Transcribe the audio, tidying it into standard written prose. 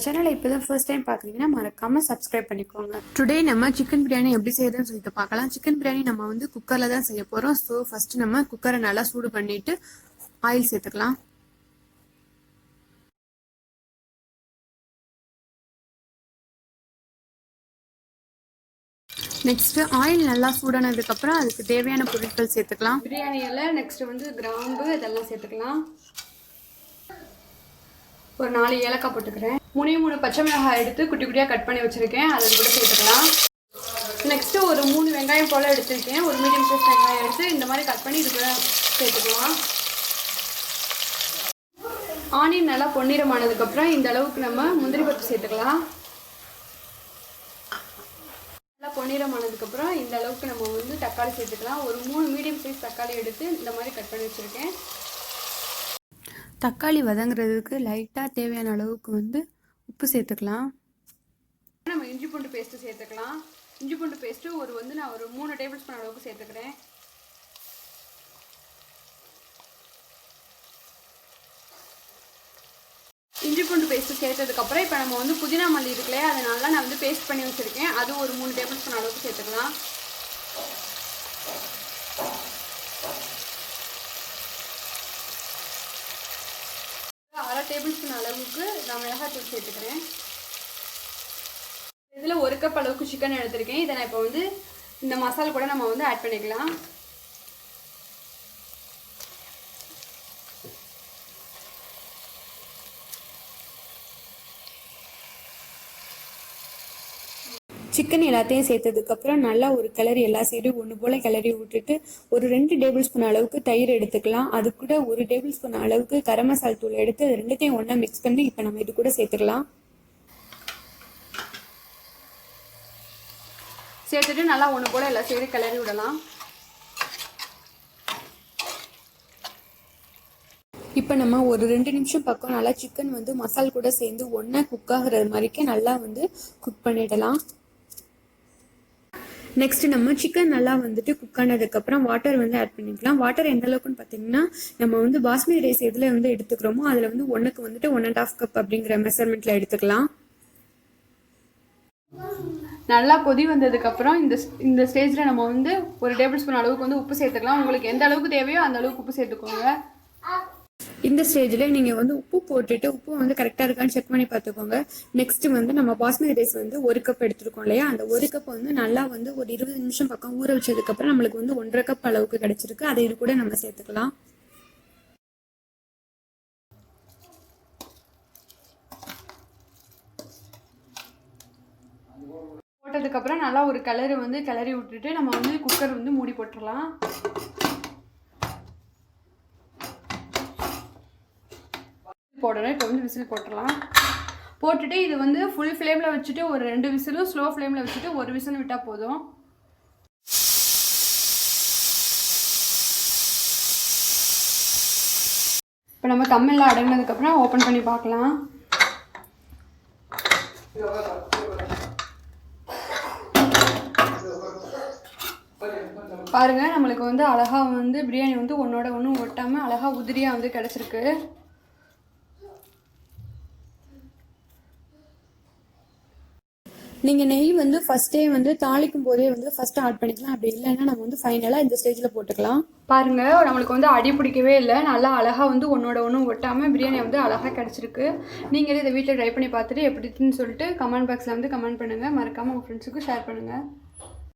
சேனலை இப்போ தான் ஃபர்ஸ்ட் டைம் பார்க்குறீங்கன்னா மறக்காமல் சப்ஸ்கிரைப் பண்ணிக்கோங்க. டுடே நம்ம சிக்கன் பிரியாணி எப்படி செய்யறதுன்னு சொல்லிட்டு பார்க்கலாம். சிக்கன் பிரியாணி நம்ம வந்து குக்கரில் தான் செய்ய போகிறோம். ஸோ ஃபஸ்ட்டு நம்ம குக்கரை நல்லா சூடு பண்ணிவிட்டு ஆயில் சேர்த்துக்கலாம். நெக்ஸ்ட்டு ஆயில் நல்லா சூடானதுக்கப்புறம் அதுக்கு தேவையான பொருட்கள் சேர்த்துக்கலாம். பிரியாணியில் நெக்ஸ்ட்டு வந்து கிராம்பு இதெல்லாம் சேர்த்துக்கலாம். ஒரு 4 ஏலக்காய் போட்டுக்கிறேன். 3 பச்சை மிளகாய் எடுத்து குட்டி குட்டியாக கட் பண்ணி வச்சுருக்கேன், அதை கூட சேர்த்துக்கலாம். நெக்ஸ்ட்டு ஒரு 3 வெங்காயம் போல் எடுத்துருக்கேன். ஒரு மீடியம் சைஸ் வெங்காயம் எடுத்து இந்த மாதிரி கட் பண்ணி இது கூட சேர்த்துக்கலாம். ஆனியன் நல்லா பொன்னிறமானதுக்கப்புறம் இந்த அளவுக்கு நம்ம முந்திரி பருப்பு சேர்த்துக்கலாம். நல்லா பொன்னிறமானதுக்கப்புறம் இந்த அளவுக்கு நம்ம வந்து தக்காளி சேர்த்துக்கலாம். ஒரு 3 மீடியம் சைஸ் தக்காளி எடுத்து இந்த மாதிரி கட் பண்ணி வச்சுருக்கேன். தக்காளி வதங்குறதுக்கு லைட்டாக தேவையான அளவுக்கு வந்து உப்பு சேர்த்துக்கலாம். நம்ம இஞ்சி பூண்டு பேஸ்ட்டு சேர்த்துக்கலாம். இஞ்சி பூண்டு பேஸ்ட்டு நான் ஒரு 3 டேபிள் ஸ்பூன் அளவுக்கு சேர்த்துக்கிறேன். இஞ்சி பூண்டு பேஸ்ட்டு சேர்த்ததுக்கப்புறம் இப்போ நம்ம வந்து புதினா மல்லி இருக்குல்லையே, அதனால நான் வந்து பேஸ்ட் பண்ணி வச்சுருக்கேன். அது ஒரு 3 டேபிள் ஸ்பூன் அளவுக்கு சேர்த்துக்கலாம். அரை டேபிள் ஸ்பூன் அளவுக்கு நான் மிளகாய்த்தூள் சேர்த்துக்கிறேன். இதில் 1 கப் அளவுக்கு சிக்கன் எடுத்திருக்கேன். இதை நான் இப்போ வந்து இந்த மசாலா கூட நம்ம வந்து ஆட் பண்ணிக்கலாம். சிக்கன் எல்லாத்தையும் சேர்த்ததுக்கப்புறம் நல்லா ஒரு கிளறி எல்லா சைடும் ஒன்று போல் கிளறி விட்டுட்டு ஒரு 2 டேபிள் ஸ்பூன் அளவுக்கு தயிர் எடுத்துக்கலாம். அது கூட 1 டேபிள் ஸ்பூன் அளவுக்கு கரம் மசாலா தூள் எடுத்து அது ரெண்டுத்தையும் ஒன்றா மிக்ஸ் பண்ணி இப்போ நம்ம இது கூட சேர்த்துக்கலாம். சேர்த்துட்டு நல்லா ஒன்று போல் எல்லா சைடும் கிளறி விடலாம். இப்போ நம்ம ஒரு 2 நிமிஷம் பக்கம் நல்லா சிக்கன் வந்து மசாலா கூட சேர்ந்து ஒன்றா குக் ஆகுறது மாதிரிக்கே நல்லா வந்து குக் பண்ணிடலாம். நெக்ஸ்ட் நம்ம சிக்கன் நல்லா வந்துட்டு குக் ஆனதுக்கப்புறம் வாட்டர் வந்து ஆட் பண்ணிக்கலாம். வாட்டர் எந்த அளவுக்குன்னு பார்த்தீங்கன்னா, நம்ம வந்து பாஸ்மதி ரைஸ் எதில் வந்து எடுத்துக்கிறோமோ அதில் வந்து 1க்கு வந்துட்டு 1.5 கப் அப்படிங்கிற மெஷர்மெண்ட்டில் எடுத்துக்கலாம். நல்லா கொதி வந்ததுக்கப்புறம் இந்த ஸ்டேஜில் நம்ம வந்து ஒரு டேபிள் ஸ்பூன் அளவுக்கு வந்து உப்பு சேர்த்துக்கலாம். உங்களுக்கு எந்த அளவுக்கு தேவையோ அந்த அளவுக்கு உப்பு சேர்த்துக்கோங்க. இந்த ஸ்டேஜில் நீங்கள் வந்து உப்பு போட்டுட்டு உப்பு வந்து கரெக்டாக இருக்கான்னு செக் பண்ணி பார்த்துக்கோங்க. நெக்ஸ்ட் வந்து நம்ம பாஸ்மதி ரைஸ் வந்து 1 கப் எடுத்துருக்கோம் இல்லையா, அந்த 1 கப் வந்து நல்லா வந்து ஒரு 20 நிமிஷம் பக்கம் ஊற வச்சதுக்கப்புறம் நம்மளுக்கு வந்து 1.5 கப் அளவுக்கு கிடைச்சிருக்கு. அதை இது கூட நம்ம சேர்த்துக்கலாம். போட்டதுக்கப்புறம் நல்லா ஒரு கிளறி விட்டுட்டு நம்ம வந்து குக்கர் வந்து மூடி போட்டுடலாம். போடணும். இப்போ வந்து விசில் போட்டுடலாம். போட்டுட்டு இது வந்து ஃபுல் ஃப்ளேமில் வச்சுட்டு ஒரு 2 விசிலும் ஸ்லோ ஃப்ளேமில் வச்சுட்டு 1 விசில் விட்டால் போதும். இப்போ நம்ம தம்மெல்லாம் அடங்கினதுக்கப்புறம் ஓப்பன் பண்ணி பார்க்கலாம். பாருங்கள், நம்மளுக்கு வந்து அழகாக வந்து பிரியாணி வந்து ஒன்றோட ஒன்று ஒட்டாமல் அழகாக உதிரியாக வந்து கிடச்சிருக்கு. நீங்கள் நெய் வந்து ஃபஸ்ட்டே வந்து தாளிக்கும் போதே வந்து ஃபஸ்ட்டு ஆட் பண்ணிக்கலாம். அப்படி இல்லைன்னா நம்ம வந்து ஃபைனலாக இந்த ஸ்டேஜில் போட்டுக்கலாம். பாருங்கள், நம்மளுக்கு வந்து அடி பிடிக்கவே இல்லை. நல்லா அழகாக வந்து ஒன்றோட ஒன்று ஒட்டாமல் பிரியாணி வந்து அழகாக கிடச்சிருக்கு. நீங்களே இதை வீட்டில் ட்ரை பண்ணி பார்த்துட்டு எப்படி இருக்குன்னு சொல்லிட்டு கமெண்ட் பாக்ஸில் வந்து கமெண்ட் பண்ணுங்கள். மறக்காமல் உங்கள் ஃப்ரெண்ட்ஸுக்கு ஷேர் பண்ணுங்கள்.